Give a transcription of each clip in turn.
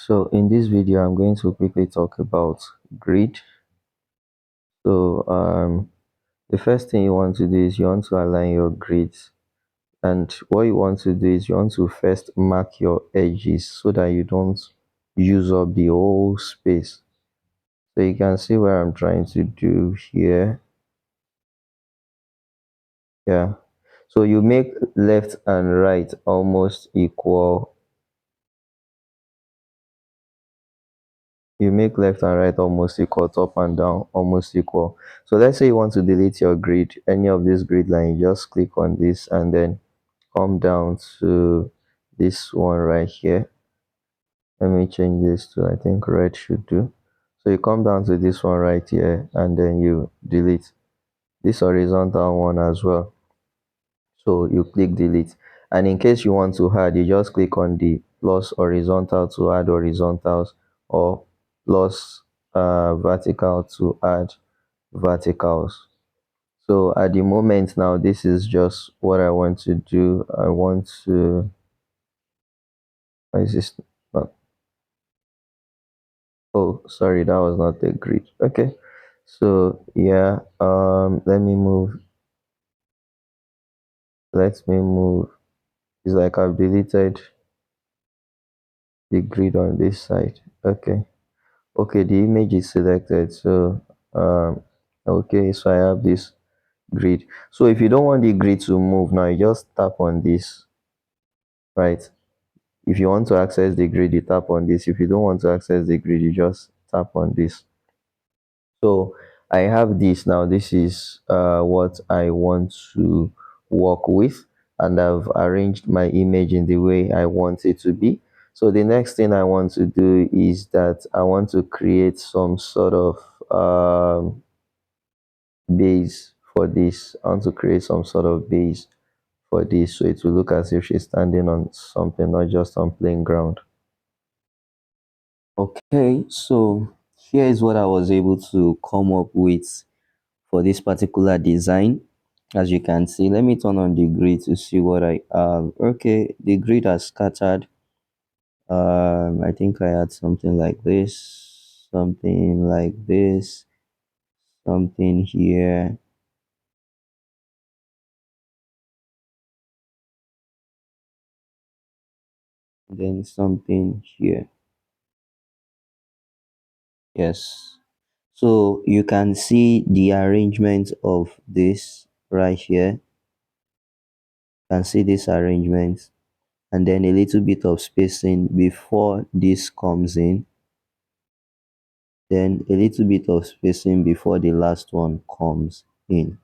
So in this video, I'm going to quickly talk about grid. So the first thing you want to do is you want to align your grids. And what you want to do is you want to first mark your edges so that you don't use up the whole space. So you can see what I'm trying to do here. Yeah. So you make left and right almost equal. You make left and right almost equal, top and down almost equal. So let's say you want to delete your grid, any of this grid line, you just click on this and then come down to this one right here. Let me change this to, I think red should do. So you come down to this one right here and then you delete this horizontal one as well. So you click delete, and in case you want to add, you just click on the plus horizontal to add horizontals, or plus vertical to add verticals. So at the moment now, this is just what I want to do. I want to, why is this not, oh sorry, that was not the grid. Okay, so yeah, let me move. It's like I've deleted the grid on this side. Okay, the image is selected. So okay, so I have this grid. So if you don't want the grid to move now, you just tap on this, right? If you want to access the grid, you tap on this. If you don't want to access the grid, you just tap on this. So I have this now. This is what I want to work with, and I've arranged my image in the way I want it to be. So the next thing I want to do is that I want to create some sort of base for this. I want to create some sort of base for this, so it will look as if she's standing on something, not just on plain ground. Okay, so here is what I was able to come up with for this particular design. As you can see, let me turn on the grid to see what I have. Okay, the grid has scattered. I think I had something like this, something like this, something here, then something here. Yes, so you can see the arrangement of this right here. You can see this arrangement, and then a little bit of spacing before this comes in, then a little bit of spacing before the last one comes in.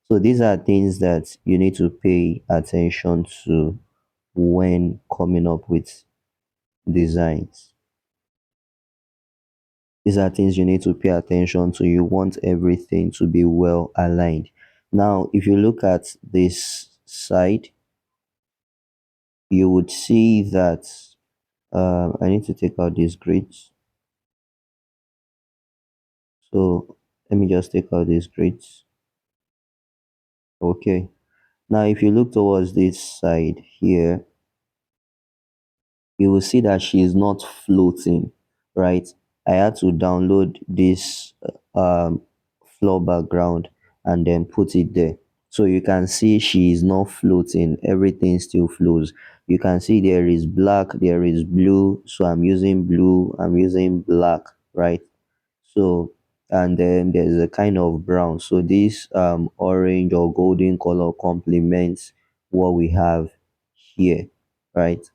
So these are things that you need to pay attention to when coming up with designs. These are things you need to pay attention to. You want everything to be well aligned. Now, if you look at this side, you would see that I need to take out these grids. So let me just take out these grids. Okay. Now, if you look towards this side here, you will see that she is not floating, right? I had to download this floor background and then put it there. So you can see she is not floating, everything still flows. You can see there is black, there is blue. So I'm using blue, I'm using black, right? So, and then there's a kind of brown. So this orange or golden color complements what we have here, right?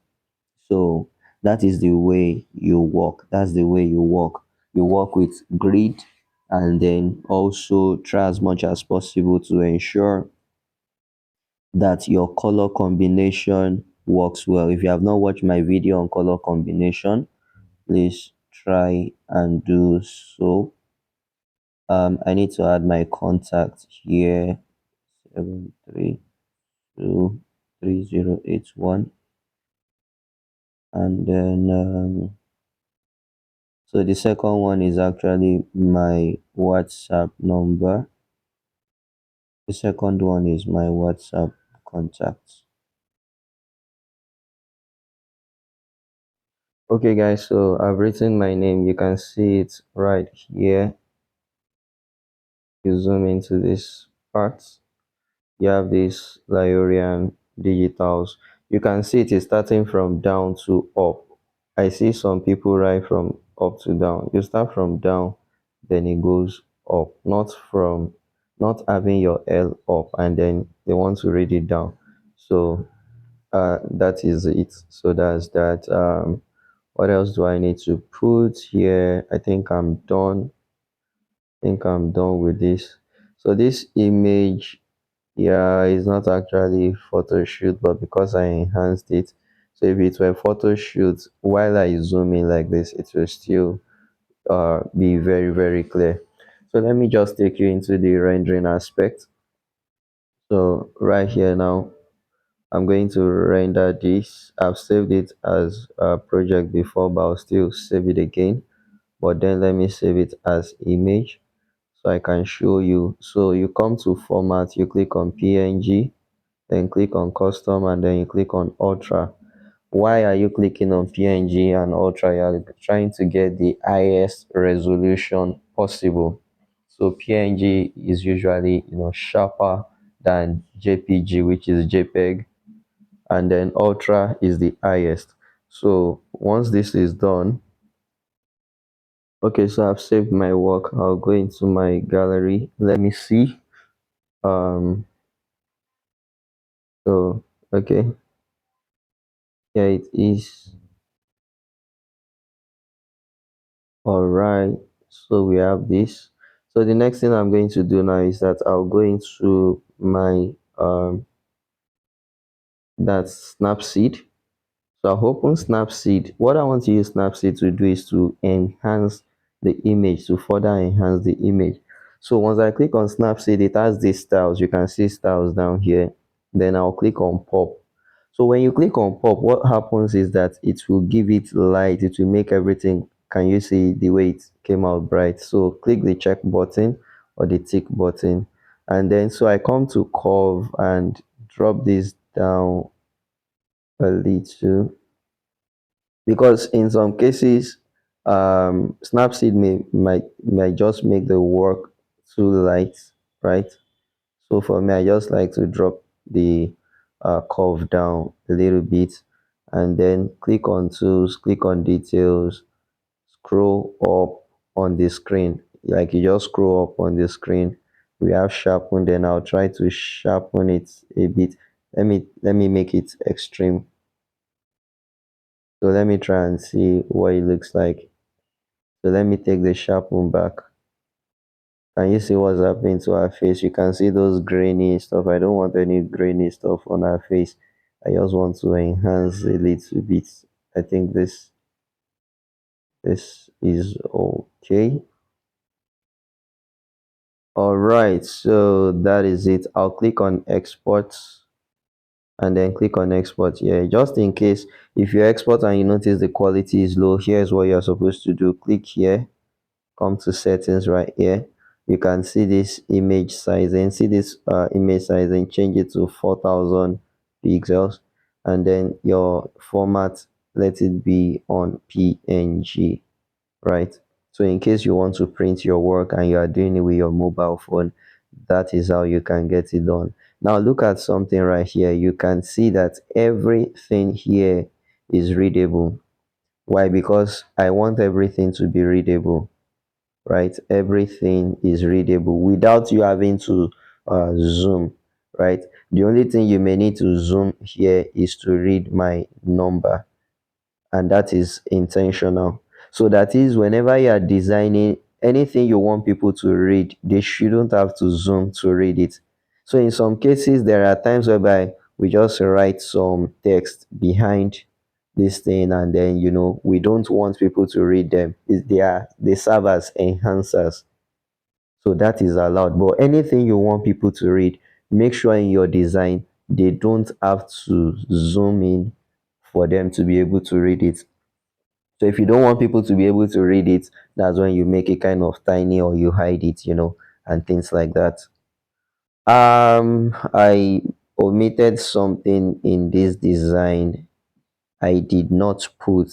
So that is the way you walk. That's the way you walk. You walk with grit, and then also try as much as possible to ensure that your color combination works well. If you have not watched my video on color combination, please try and do so. I need to add my contact here, 7323081, and then so the second one is actually my WhatsApp number. The second one is my WhatsApp contact. Okay, guys, so I've written my name. You can see it right here. You zoom into this part. You have this Lyorian digitals. You can see it is starting from down to up. I see some people write from up to down. You start from down, then it goes up, not having your L up and then they want to read it down. So that is it. So that's that. What else do I need to put here? I think I'm done with this. So this image, yeah, it's not actually photo shoot, but because I enhanced it, so if it were photo shoot, while I zoom in like this, it will still be very, very clear. So let me just take you into the rendering aspect. So right here now, I'm going to render this. I've saved it as a project before, but I'll still save it again. But then let me save it as image so I can show you. So you come to format, you click on PNG, then click on custom, and then you click on ultra. Why are you clicking on PNG and ultra? You're trying to get the highest resolution possible. So PNG is usually sharper than JPG, which is JPEG, and then ultra is the highest. So once this is done, okay, so I've saved my work. I'll go into my gallery. Let me see. Um so okay, here it is. All right, so we have this. So the next thing I'm going to do now is that I'll go into my that's Snapseed. So I'll open Snapseed. What I want to use Snapseed to do is to enhance the image, to further enhance the image. So once I click on Snapseed, it has these styles. You can see styles down here. Then I'll click on pop. So when you click on pop, what happens is that it will give it light. It will make everything. Can you see the way it came out bright? So click the check button or the tick button. And then so I come to curve and drop this down a little, because in some cases Snapseed might just make the work too light, right? So for me, I just like to drop the curve down a little bit, and then click on tools, click on details, scroll up on the screen. Like you just scroll up on the screen, we have sharpen. Then I'll try to sharpen it a bit. Let me make it extreme. So let me try and see what it looks like. So let me take the sharpen back. Can you see what's happening to her face? You can see those grainy stuff. I don't want any grainy stuff on her face. I just want to enhance a little bit. I think this is okay. All right, so that is it. I'll click on export and then click on export here. Just in case if you export and you notice the quality is low, here's what you're supposed to do. Click here, come to settings right here. You can see this image sizing. See this image sizing, change it to 4000 pixels, and then your format, let it be on PNG, right? So in case you want to print your work and you are doing it with your mobile phone, that is how you can get it done. Now look at something right here. You can see that everything here is readable. Why? Because I want everything to be readable, right? Everything is readable without you having to zoom, right? The only thing you may need to zoom here is to read my number, and that is intentional. So that is, whenever you are designing anything you want people to read, they shouldn't have to zoom to read it. So in some cases there are times whereby we just write some text behind this thing, and then we don't want people to read them. They serve as enhancers, so that is allowed. But anything you want people to read, make sure in your design they don't have to zoom in for them to be able to read it. So if you don't want people to be able to read it, that's when you make it kind of tiny or you hide it, and things like that. I omitted something in this design. I did not put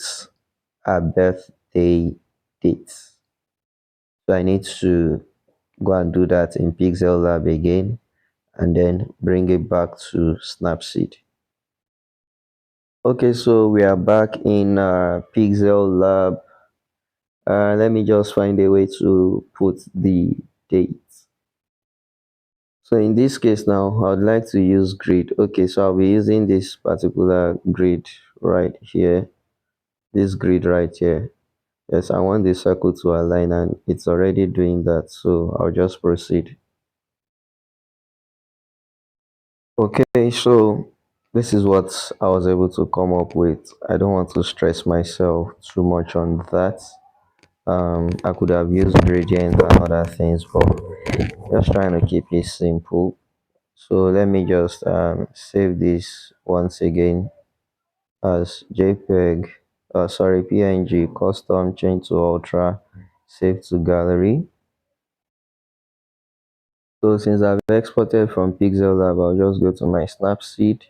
her birthday date. So I need to go and do that in Pixel Lab again and then bring it back to Snapseed. Okay, so we are back in Pixel Lab. Let me just find a way to put the date. So in this case now, I would like to use grid. Okay, so I'll be using this particular grid right here. This grid right here. Yes, I want the circle to align and it's already doing that. So I'll just proceed. Okay, so this is what I was able to come up with. I don't want to stress myself too much on that. I could have used gradients and other things, but just trying to keep it simple. So let me just save this once again as JPEG, sorry, PNG, custom, change to ultra, save to gallery. So since I've exported from Pixel Lab, I'll just go to my Snapseed.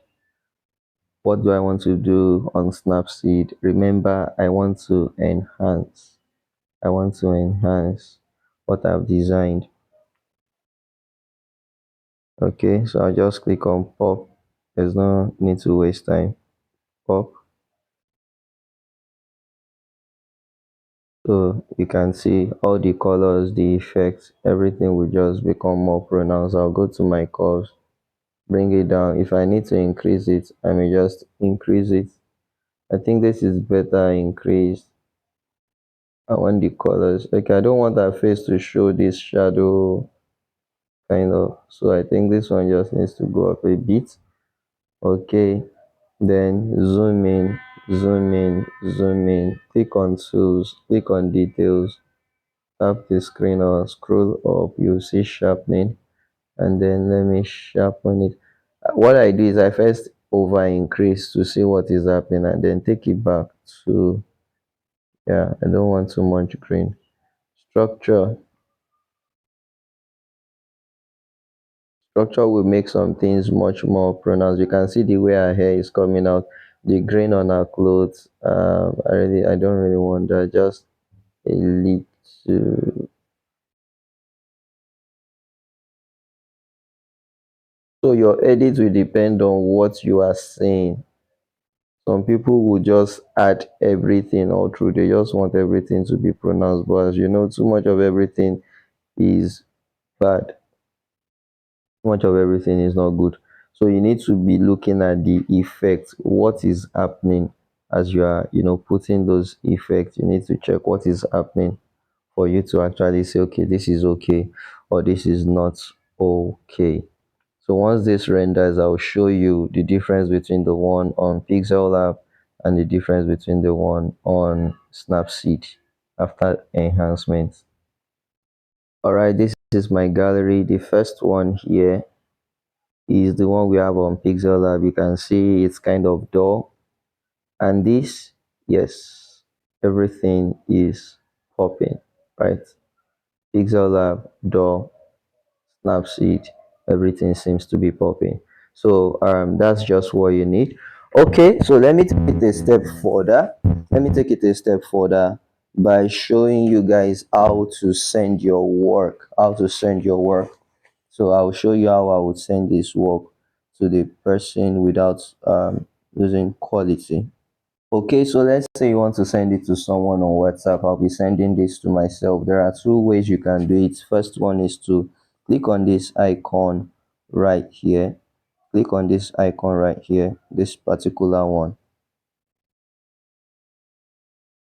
What do I want to do on Snapseed? Remember, I want to enhance. I want to enhance what I've designed. Okay, so I'll just click on pop. There's no need to waste time. Pop. So you can see all the colors, the effects, everything will just become more pronounced. I'll go to my curves, bring it down. If I need to increase it, I may just increase it. I think this is better increased. I want the colors. Okay, I don't want our face to show this shadow kind of. So I think this one just needs to go up a bit. Okay, then zoom in, zoom in, zoom in. Click on tools, click on details. Tap the screen or scroll up, you'll see sharpening, and then let me sharpen it. What I do is I first over increase to see what is happening and then take it back to, yeah, I don't want too much green. Structure. Structure will make some things much more pronounced. You can see the way her hair is coming out, the grain on her clothes. I don't really want that, just a little. So your edit will depend on what you are saying. Some people will just add everything all through. They just want everything to be pronounced. But as you know, too much of everything is bad. Too much of everything is not good. So you need to be looking at the effect. What is happening as you are, putting those effects? You need to check what is happening for you to actually say, okay, this is okay, or this is not okay. So once this renders, I'll show you the difference between the one on Pixel Lab and the difference between the one on Snapseed after enhancement. All right, this is my gallery. The first one here is the one we have on Pixel Lab. You can see it's kind of dull. And this, yes, everything is popping, right? Pixel Lab, dull, Snapseed, everything seems to be popping. So that's just what you need. Okay, so let me take it a step further. Let me take it a step further by showing you guys how to send your work. How to send your work. So I'll show you how I would send this work to the person without losing quality. Okay, so let's say you want to send it to someone on WhatsApp. I'll be sending this to myself. There are two ways you can do it. First one is to click on this icon right here. Click on this icon right here, this particular one.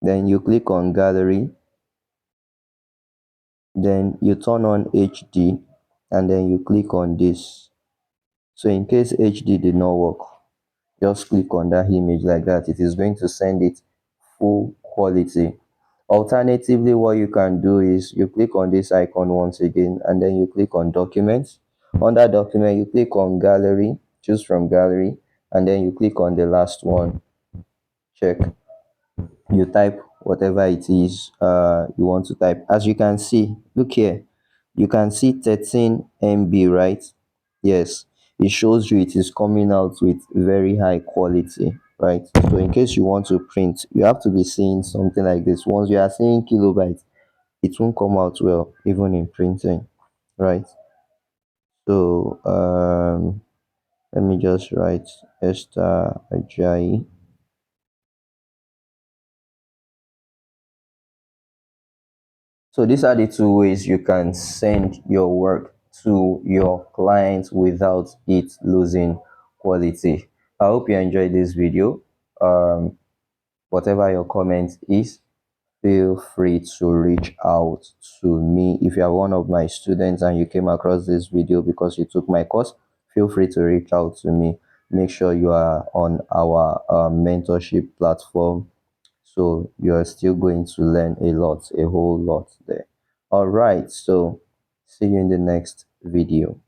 Then you click on gallery. Then you turn on HD and then you click on this. So in case HD did not work, just click on that image like that. It is going to send it full quality. Alternatively, what you can do is you click on this icon once again and then you click on documents. Under document, you click on gallery, choose from gallery, and then you click on the last one. Check. You type whatever it is you want to type. As you can see, look here, you can see 13 MB, right? Yes, it shows you it is coming out with very high quality. right? So in case you want to print, you have to be seeing something like this. Once you are seeing kilobytes, it won't come out well even in printing, right? So let me just write Esther Ajayi. So these are the two ways you can send your work to your clients without it losing quality. I hope you enjoyed this video. Whatever your comment is, feel free to reach out to me. If you are one of my students and you came across this video because you took my course, feel free to reach out to me. Make sure you are on our mentorship platform, so you are still going to learn a lot, a whole lot there. All right, so see you in the next video.